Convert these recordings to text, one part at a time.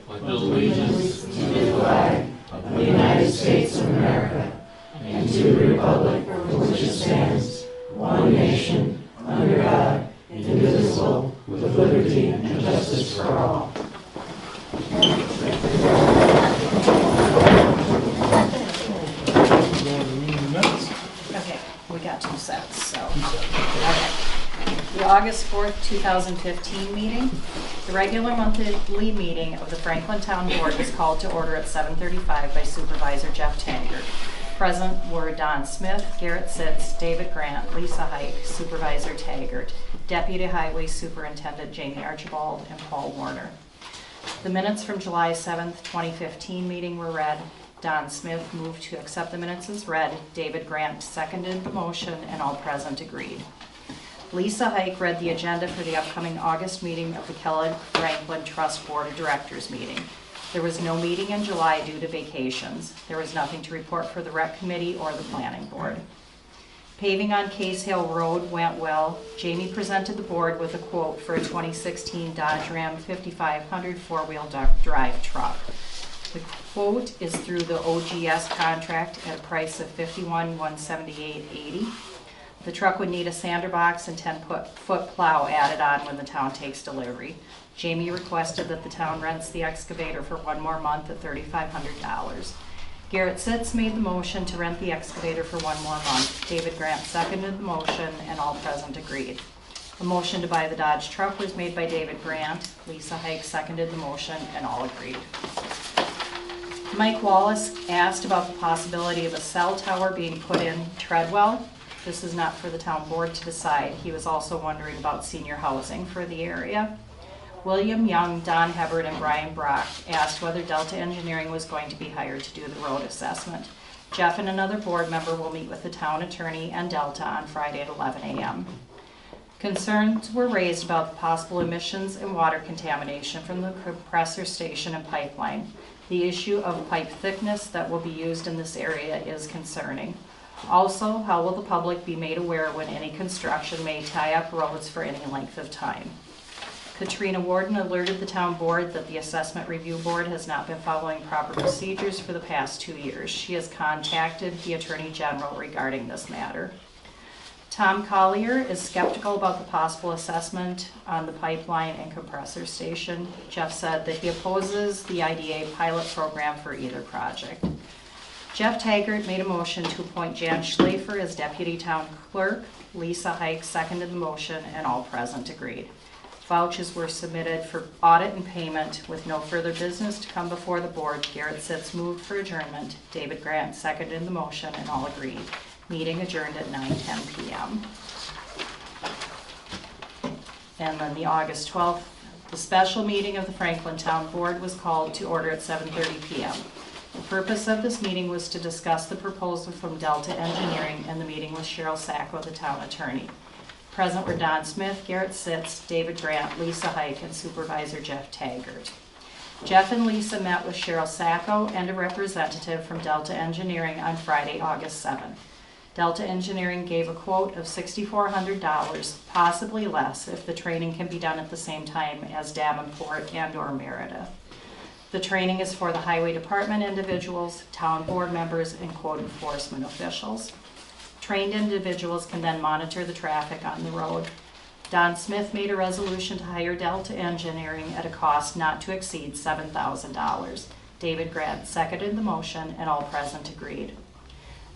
pledge allegiance to the flag of the United States of America and to the republic for which it stands, one nation, under God, indivisible, with liberty and justice for all. Okay, we got two sets, so. Okay. The August 4th, 2015 meeting. The regular monthly meeting of the Franklin Town Board was called to order at 7:35 by Supervisor Jeff Taggart. Present were Don Smith, Garrett Sitz, David Grant, Lisa Hike, Supervisor Taggart, Deputy Highway Superintendent Jamie Archibald, and Paul Warner. The minutes from July 7th, 2015 meeting were read. Don Smith moved to accept the minutes as read. David Grant seconded the motion, and all present agreed. Lisa Hike read the agenda for the upcoming August meeting of the Kellogg Franklin Trust Board of Directors meeting. There was no meeting in July due to vacations. There was nothing to report for the Rec Committee or the Planning Board. Paving on Case Hill Road went well. Jamie presented the board with a quote for a 2016 Dodge Ram 5500 four-wheel drive truck. The quote is through the OGS contract at a price of $51,178.80. The truck would need a sander box and 10-foot plow added on when the town takes delivery. Jamie requested that the town rents the excavator for one more month at $3,500. Garrett Sitz made the motion to rent the excavator for one more month. David Grant seconded the motion, and all present agreed. A motion to buy the Dodge truck was made by David Grant. Lisa Hike seconded the motion, and all agreed. Mike Wallace asked about the possibility of a cell tower being put in Treadwell. This is not for the town board to decide. He was also wondering about senior housing for the area. William Young, Don Hebert, and Brian Brock asked whether Delta Engineering was going to be hired to do the road assessment. Jeff and another board member will meet with the town attorney and Delta on Friday at 11 a.m. Concerns were raised about the possible emissions and water contamination from the compressor station and pipeline. The issue of pipe thickness that will be used in this area is concerning. Also, how will the public be made aware when any construction may tie up roads for any length of time? Katrina Warden alerted the town board that the Assessment Review Board has not been following proper procedures for the past 2 years. She has contacted the Attorney General regarding this matter. Tom Collier is skeptical about the possible assessment on the pipeline and compressor station. Jeff said that he opposes the IDA pilot program for either project. Jeff Taggart made a motion to appoint Jan Schlafer as Deputy Town Clerk. Lisa Hike seconded the motion, and all present agreed. Vouchers were submitted for audit and payment. With no further business to come before the board, Garrett Sitz moved for adjournment. David Grant seconded the motion, and all agreed. Meeting adjourned at 9:10 p.m. And then the August 12th, the special meeting of the Franklin Town Board was called to order at 7:30 p.m. The purpose of this meeting was to discuss the proposal from Delta Engineering, and the meeting with Cheryl Sacco, the town attorney. Present were Don Smith, Garrett Sitz, David Grant, Lisa Hike, and Supervisor Jeff Taggart. Jeff and Lisa met with Cheryl Sacco and a representative from Delta Engineering on Friday, August 7th. Delta Engineering gave a quote of $6,400, possibly less if the training can be done at the same time as Davenport and/or Meredith. The training is for the highway department individuals, town board members, and code enforcement officials. Trained individuals can then monitor the traffic on the road. Don Smith made a resolution to hire Delta Engineering at a cost not to exceed $7,000. David Grant seconded the motion, and all present agreed.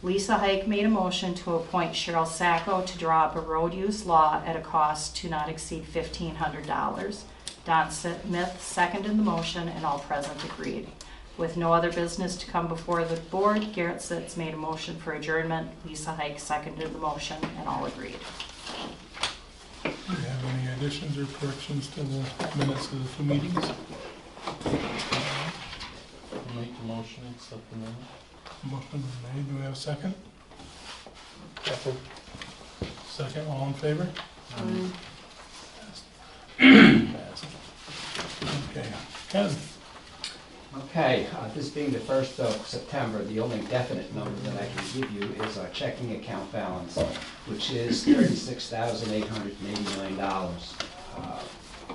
Lisa Hike made a motion to appoint Cheryl Sacco to draw up a road use law at a cost to not exceed $1,500. Don Smith seconded the motion, and all present agreed. With no other business to come before the board, Garrett Sitz made a motion for adjournment. Lisa Hike seconded the motion, and all agreed. Do you have any additions or corrections to the minutes of the two meetings? Make the motion, accept the minute. Motion made. Do we have a second? Second, all in favor? Passed. Okay. Ken? Okay, this being the 1st of September, the only definite number that I can give you is our checking account balance, which is $36,889.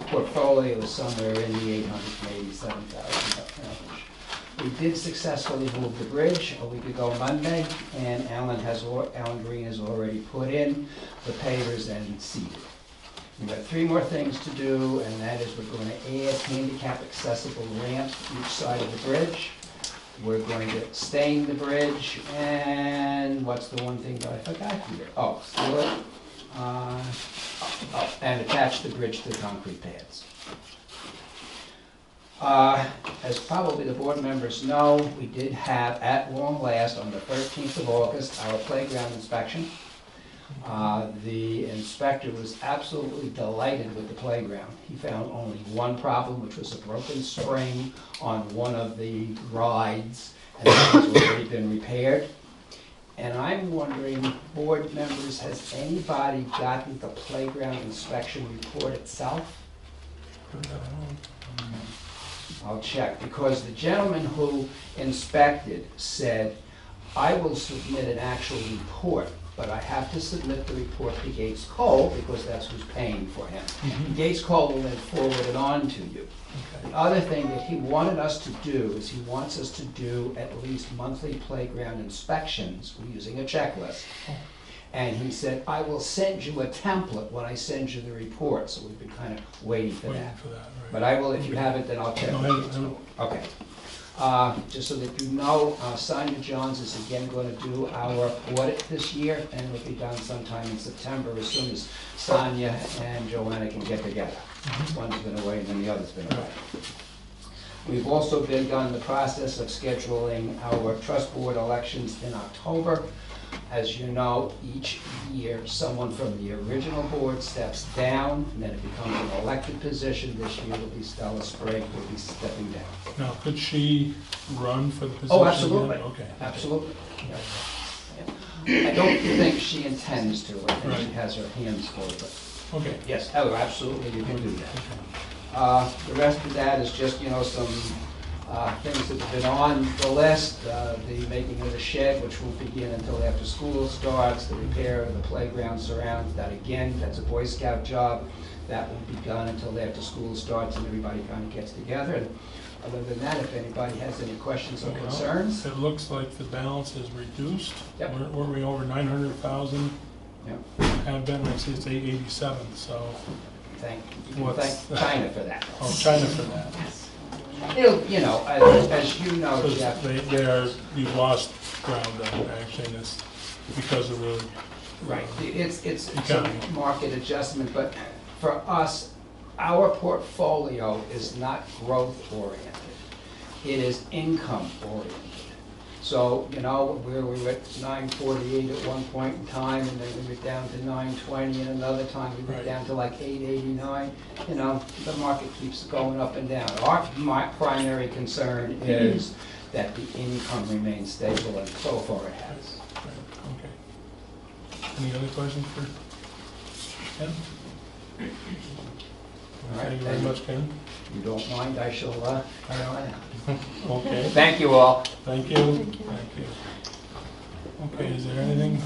Portfolio is somewhere in the $887,000 range. We did successfully move the bridge a week ago Monday, and Alan Green has already put in the pavers and seeded. We've got 3 more things to do, and that is we're going to add handicap accessible ramps each side of the bridge. We're going to stain the bridge, and what's the one thing that I forgot here? Oh, seal it, and attach the bridge to the concrete pads. As probably the board members know, we did have, at long last, on the 13th of August, our playground inspection. The inspector was absolutely delighted with the playground. He found only one problem, which was a broken spring on one of the rides, and that has already been repaired. And I'm wondering, board members, has anybody gotten the playground inspection report itself? I'll check, because the gentleman who inspected said, I will submit an actual report, but I have to submit the report to Gates Cole because that's who's paying for him. Gates Cole will then forward it on to you. The other thing that he wanted us to do is he wants us to do at least monthly playground inspections using a checklist. And he said, I will send you a template when I send you the report. So we've been kind of waiting for that. Right. But I will, if you haven't, then I'll check. No, I haven't. Okay. Just so that you know, Sonia Johns is again going to do our audit this year, and it'll be done sometime in September as soon as Sonia and Joanna can get together. One's been away and then the other's been away. We've also begun the process of scheduling our trust board elections in October. As you know, each year someone from the original board steps down, and then it becomes an elected position. This year it'll be Stella Sprague who will be stepping down. Now, could she run for the position? Oh, absolutely. Okay. Absolutely. I don't think she intends to. I think she has her hands full, but Okay. yes, oh, absolutely, you can do that. The rest of that is just, you know, some things that have been on the list. The making of the shed, which won't begin until after school starts, the repair of the playground surrounds, that again, that's a Boy Scout job. That won't be done until after school starts and everybody kind of gets together. And other than that, if anybody has any questions or concerns. It looks like the balance is reduced. Yep. Weren't we over 900,000? Yep. Have been, I see it's 887, so. Thank What's- China for that. Oh, China for that. It'll, you know, as you know, So Jeff. you've lost ground on actually this because of the. Right, it's a Economy. market adjustment, but for us, our portfolio is not growth oriented. It is income oriented. So, you know, we were at 948 at one point in time, and then we went down to 920, and another time we went Right. down to like 889. You know, the market keeps going up and down. My primary concern is that the income remains stable, and so far it has. Okay. Any other questions for Ken? All right, Thank you very much, Ken. If you don't mind, I shall carry on. Okay. Thank you all. Thank you. Thank you. Okay, is there anything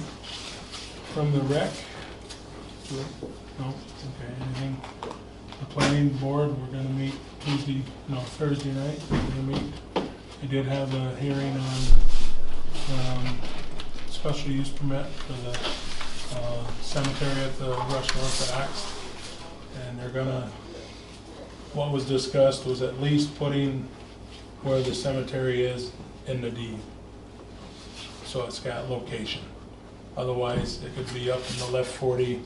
from the rec? No? Okay, anything? The planning board, we're gonna meet Thursday night, we're gonna meet. We did have a hearing on special use permit for the cemetery at the Rush North Axe. And they're gonna, what was discussed was at least putting where the cemetery is in the deed. So it's got location. Otherwise, it could be up in the left 40, you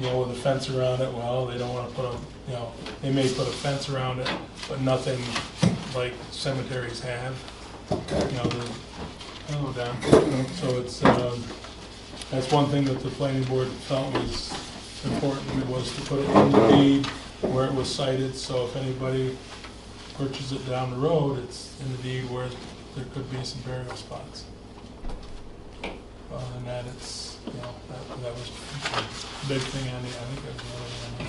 know, with a fence around it. Well, they don't want to put a, you know, they may put a fence around it, but nothing like cemeteries have. You know, oh, down. So it's, that's one thing that the planning board felt was important, was to put it in the deed where it was cited, so if anybody purchases it down the road, it's in the deed where there could be some burial spots. Other than that, it's, you know, that was a big thing on the, I think that was the other thing on the,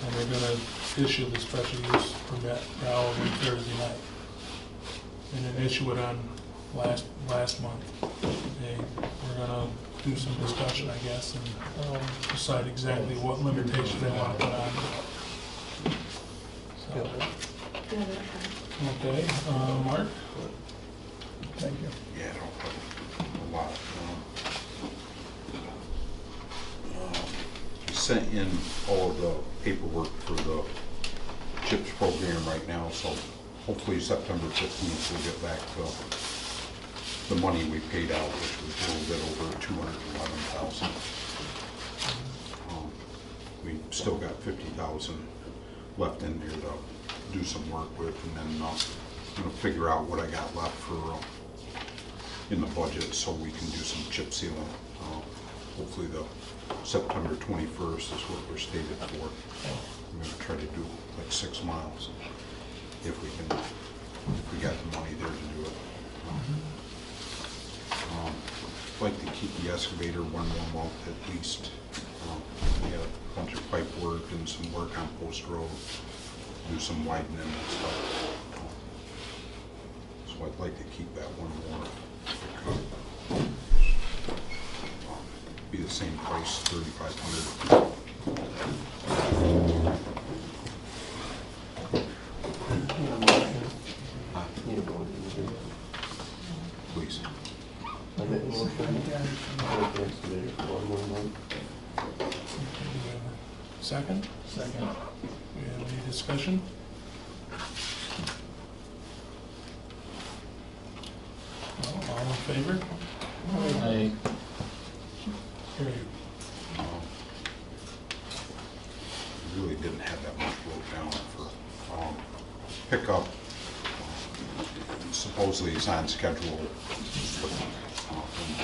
and they're gonna issue the special use permit for Halloween Thursday night. And then issue it on last month. We're gonna do some discussion, I guess, and decide exactly what limitation they want to put on. So, okay, Mark? Thank you. Yeah, no problem. A lot. Sent in all of the paperwork for the CHIPS program right now, so hopefully September 15th we'll get back to the money we paid out, which was a little bit over 211,000. We still got 50,000 left in there to do some work with, and then I'm gonna figure out what I got left for in the budget so we can do some chip sealing. Hopefully the September 21st is what we're stated for. We're gonna try to do like 6 miles if we got the money there to do it. I'd like to keep the excavator one more month at least. We had a bunch of pipe work and some work on Post Road, do some widening and stuff. So I'd like to keep that one more if I could. Be the same price, $3,500. Please. I make a motion. I'll the excavator for 1 more month. Second? Second. We have any discussion? No, all in favor? Aye. Carried. Really didn't have that much work down for pickup. Supposedly it's on schedule, when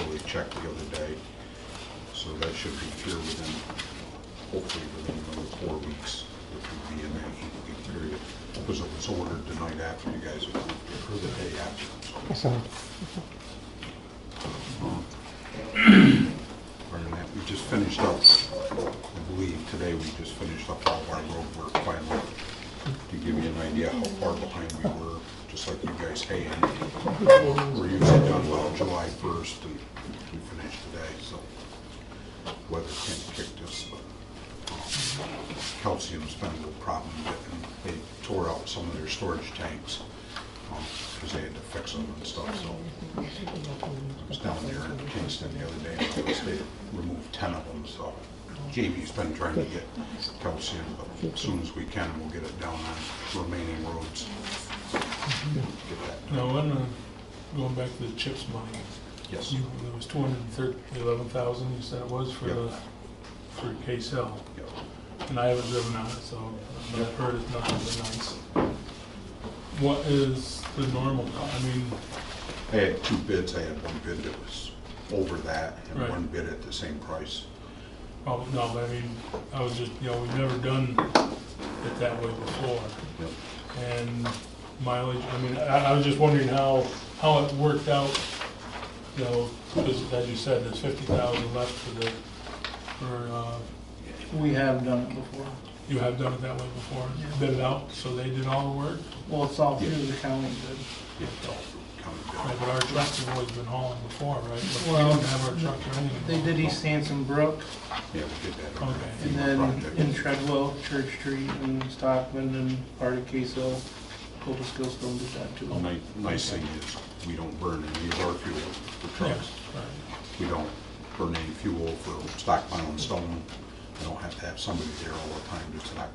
Billy checked the other day. So that should be here within, hopefully within another 4 weeks, which would be in that 8-week period. Because it was ordered the night after you guys approved it, or the day after. Other than that, we just finished up, I believe today we just finished up all of our road work finally. To give you an idea how far behind we were, just like you guys haying. We're usually done about July 1st and we finished today, so weather kind of kicked us, but Calcium's been a little problem getting, they tore out some of their storage tanks because they had to fix them and stuff, so I was down there in Kingston the other day and they removed 10 of them, so Jamie's been trying to get Calcium, but as soon as we can, we'll get it down on remaining roads. Get that done. Now, when, going back to the CHIPS money, Yes. there was 211,000, you said it was for Yep. for K-Cell. Yep. And I haven't driven on it, so but I've heard it's nothing but nice. What is the normal, I mean, I had 2 bids. I had one bid that was over that and Right. one bid at the same price. well, no, but I mean, I was just, we've never done it that way before. Yep. And mileage, I mean, I was just wondering how it worked out, because as you said, there's 50,000 left We have done it before. you have done it that way before, bid it out, so they did all the work? Well, it's all through the county bid. Yeah, it's all through county bid. Right, but our trucks have always been hauling before, right? But we Well, didn't have our truck or anything. They did East Hanson Brook, Yeah, we did that on Okay. a and FEMA then project. in Treadwell, Church Street, and Stockman, and part of Case-Hill. Cobus Stone did that too. The nice thing is, we don't burn any of our fuel for Yeah, trucks. right. We don't burn any fuel for stockpiling stone. We don't have to have somebody there all the time just to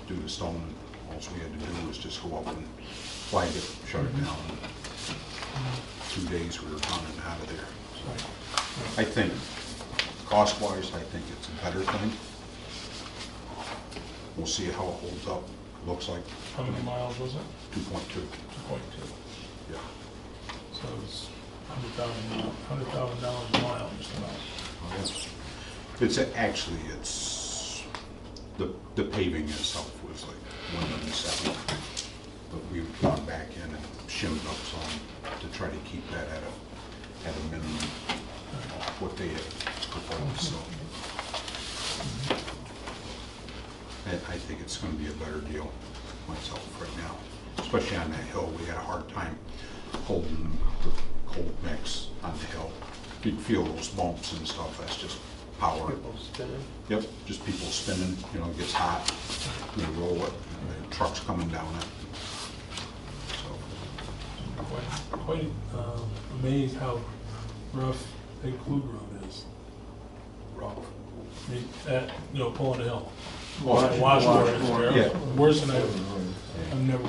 do the stone. All we had to do was just go up and flag it, shut it down. 2 days we were done and out of there. Right. I think, cost-wise, I think it's a better thing. We'll see how it holds up. Looks like How many miles was it? 2.2. 2.2. Yeah. So it was $100,000 a mile, just about. It's actually, it's, the paving itself was like 197. But we've gone back in and shimmed up some to try to keep that at a minimum, what they had proposed, so. I think it's gonna be a better deal myself right now, especially on that hill. We had a hard time holding the cold mix on the hill. You'd feel those bumps and stuff, that's just power. People spinning. Yep, just people spinning, you know, it gets hot, they roll it, and the truck's coming down it. So, Quite amazed how rough Big Klug Road is. rough. I mean, you know, pulling a hill. Well, Washboard is yeah. worse than I've never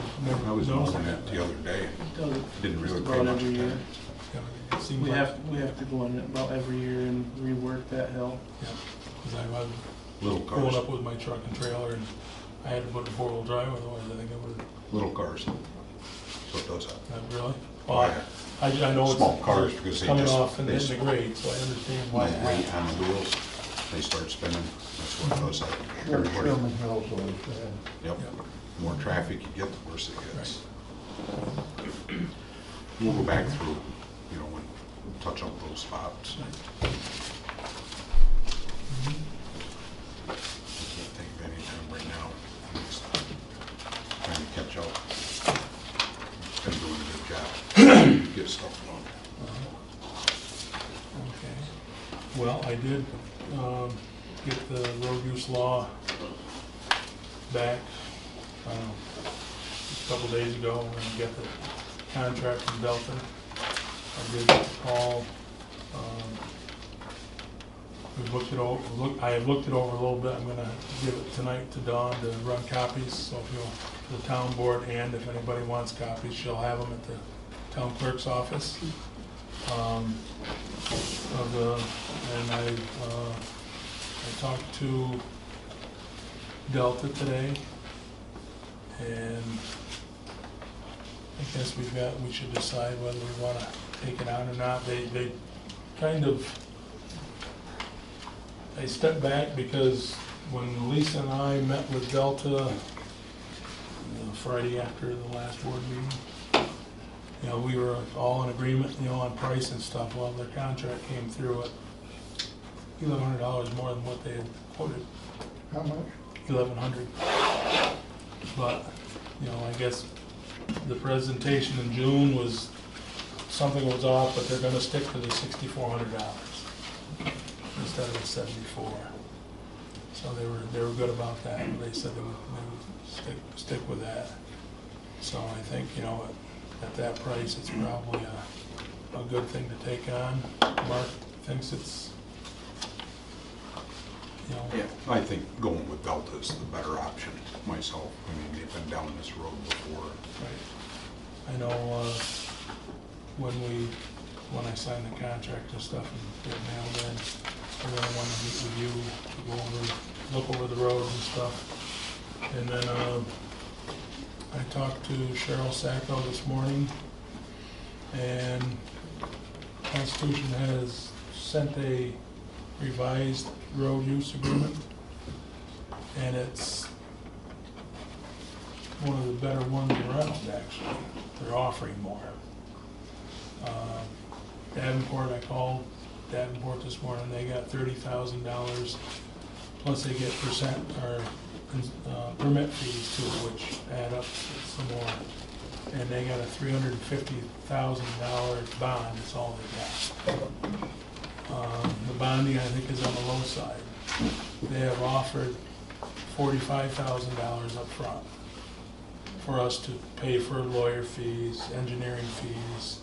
I was noticed mowing that. it the other day, Does it didn't really just pay about much every year. attention. Yeah, it seems We like- have to go in about every year and rework that hill. Yeah, because I was Little pulling cars, up with my truck and trailer, and I had to put a four-wheel drive, otherwise I think I would have, little cars, so it does that. really? Oh, Well, yeah. I know Small it's cars, because they coming just, off and they hitting the grade, so I understand why. no weight on the wheels, they start spinning, that's what it does that. Everybody, Sherman Hill's always bad. yep, Yep. the more traffic you get, the worse it gets. We'll go back through, you know, and touch up those spots. I can't think of anything right now, I'm just trying to catch up. Been doing a good job, get stuff done. Okay. Well, I did get the road use law back a couple days ago, and get the contract from Delta. I did call, we've looked it over, I have looked it over a little bit. I'm gonna give it tonight to Dawn to run copies, so if you'll, to the town board, and if anybody wants copies, she'll have them at the town clerk's office. And I talked to Delta today, and I guess we should decide whether we wanna take it on or not. They kind of, they stepped back because when Lisa and I met with Delta Friday after the last board meeting, you know, we were all in agreement, you know, on price and stuff. Well, their contract came through at $1,100 more than what they had quoted. How much? 1,100. But, you know, I guess the presentation in June was, something was off, but they're gonna stick to the $6,400 instead of the 74. So they were good about that. They said they would stick with that. So I think, you know, at that price, it's probably a good thing to take on. Mark thinks it's, you know. Yeah, I think going with Delta is the better option myself. I mean, they've been down this road before. Right. I know, when I signed the contract and stuff and get it mailed in, we're gonna wanna meet with you to go over, look over the roads and stuff. And then, I talked to Cheryl Sacco this morning, and Constitution has sent a revised road use agreement, and it's one of the better ones around, actually. They're offering more. Davenport, I called Davenport this morning, they got $30,000, plus they get permit fees too, which add up some more. And they got a $350,000 bond, that's all they got. The bonding, I think, is on the low side. They have offered $45,000 up front for us to pay for lawyer fees, engineering fees.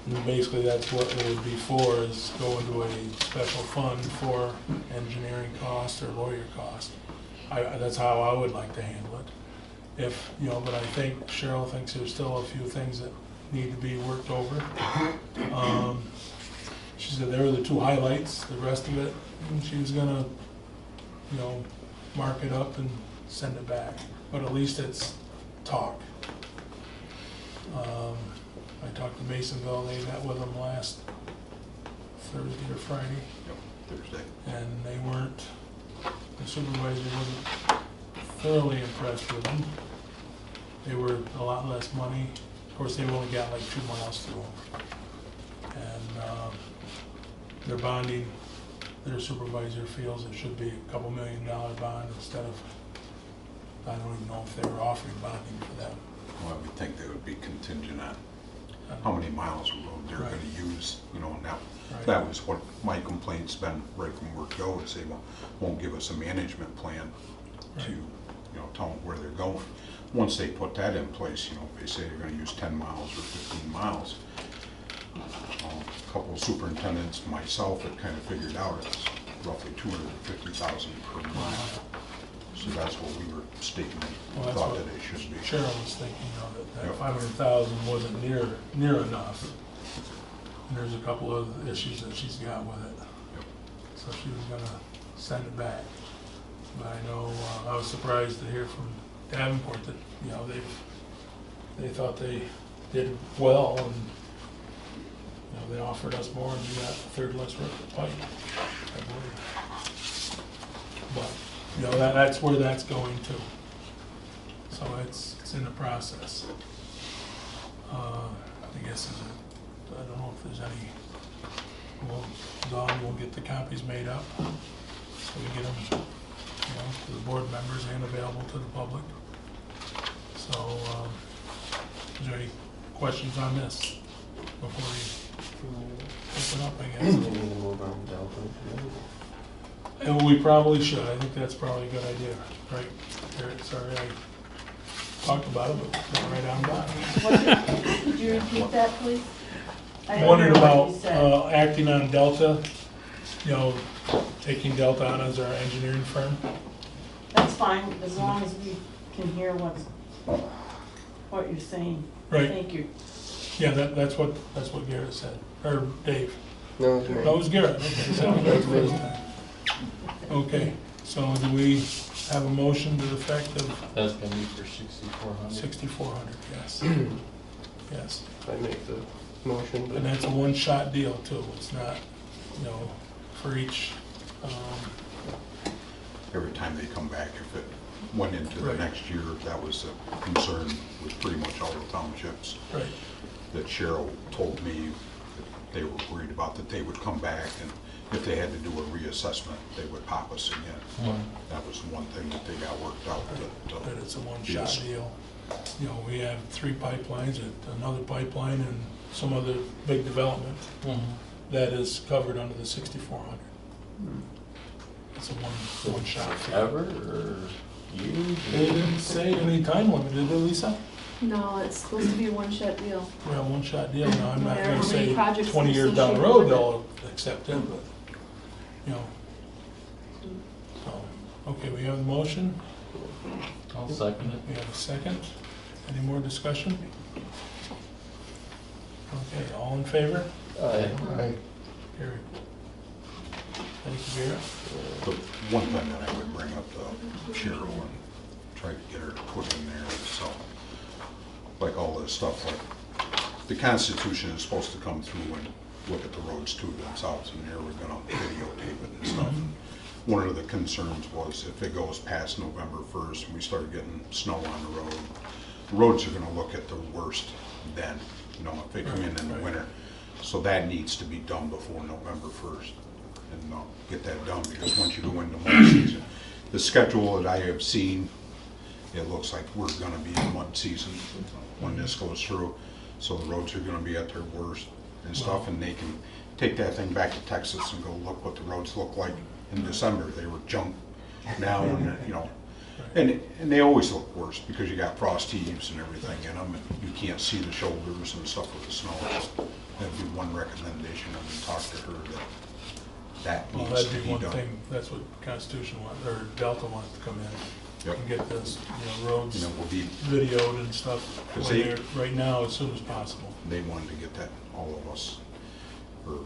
And basically, that's what it would be for, is go into a special fund for engineering cost or lawyer cost. That's how I would like to handle it. If, you know, but I think Cheryl thinks there's still a few things that need to be worked over. She said they were the two highlights, the rest of it, and she was gonna, you know, mark it up and send it back. But at least it's talk. I talked to Masonville, they met with them last Thursday or Friday, Yep, Thursday. and they weren't, the supervisor wasn't thoroughly impressed with them. They were a lot less money. Of course, they've only got like 2 miles through them. And their bonding their supervisor feels it should be a $2 million bond instead of, I don't even know if they were offering bonding for them. Well, I would think they would be contingent on how many miles of road they're Right. gonna use, you know, now. Right. That was what my complaint's been right from word go, is they won't give us a management plan to, Right. you know, tell them where they're going. Once they put that in place, you know, if they say they're gonna use 10 miles or 15 miles, a couple of superintendents, myself, had kind of figured out it's roughly 250,000 per mile. So that's what we were stating, Well, that's thought what that it should be. Cheryl was thinking, you know, that Yep. 500,000 wasn't near enough. And there's a couple of issues that she's got with it. Yep. So she was gonna send it back. But I know, I was surprised to hear from Davenport that, you know, they thought they did well, and, you know, they offered us more and we got a third less worth of pipe, I believe. But, you know, that's where that's going to. So it's in the process. I guess, I don't know if there's any, Dawn will get the copies made up, so we get them, you know, to the board members and available to the public. So, is there any questions on this before we open up, I guess? We need to move on to Delta. And we probably should, I think that's probably a good idea, right? Garrett, sorry, I talked about it, but it's right on by. Could you repeat that, please? I didn't Wondered hear what about you said. acting on Delta, you know, taking Delta on as our engineering firm. That's fine, as long as we can hear what you're saying. Right, Thank you. yeah, that's what Garrett said, or Dave. No, it's No, it was Garrett, okay, so that was the first time. Okay, so do we have a motion to the effect of That's gonna be for 6,400. 6,400, yes. Yes, I make the motion, and but that's a one-shot deal too, it's not, you know, for each, Every time they come back, if it went into the Right. next year, that was a concern with pretty much all the townships. right, That Cheryl told me that they were worried about, that they would come back, and if they had to do a reassessment, they would pop us again. That was one thing that they got worked out, that it's a one-shot Yes. deal. You know, we have 3 pipelines, another pipeline and some other big development that is covered under the 6,400. It's a one-shot deal. Ever, or you? They didn't say any time limit, did they, Lisa? No, it's supposed to be a one-shot deal. Well, one-shot deal, now, I'm not Yeah, gonna how many say projects 20 years down the associated road with it? they'll accept it, but, you know. So, okay, we have a motion, I'll second it. we have a second. Any more discussion? Okay, all in favor? Aye. Carried. Thank you, Garrett. The one thing that I would bring up to Cheryl and try to get her to put in there is, so, like all this stuff, like, the Constitution is supposed to come through and look at the roads too themselves, and here we're gonna videotape it and stuff. One of the concerns was if it goes past November 1st and we start getting snow on the road, the roads are gonna look at the worst then, you know, if they come in the Right. winter. So that needs to be done before November 1st, and get that done, because once you go into mud season, the schedule that I have seen, it looks like we're gonna be in mud season when this goes through. So the roads are gonna be at their worst and stuff, and they can take that thing back to Texas and go look what the roads look like in December. They were junk now, and, you know, and they always look worse because you got frost heaves and everything in them, and you can't see the shoulders and stuff with the snow. That'd be one recommendation, and we talk to her that Well, needs that'd to be be one done. thing, that's what Constitution wants, or Delta wants to come in Yep. and get this, you know, roads You know, we'll be, videoed and stuff, 'Cause when they- they're, right now, as soon as possible. they wanted to get that, all of us, or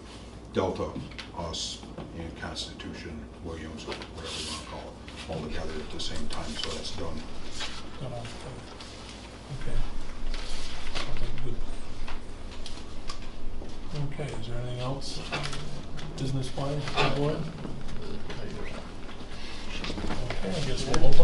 Delta, us, and Constitution, Williams, or whatever you want to call it, all together at the same time, so that's done. Done all together. Okay. Sounds like a good plan. Okay, is there anything else business-wise, board? Okay, I guess we'll open.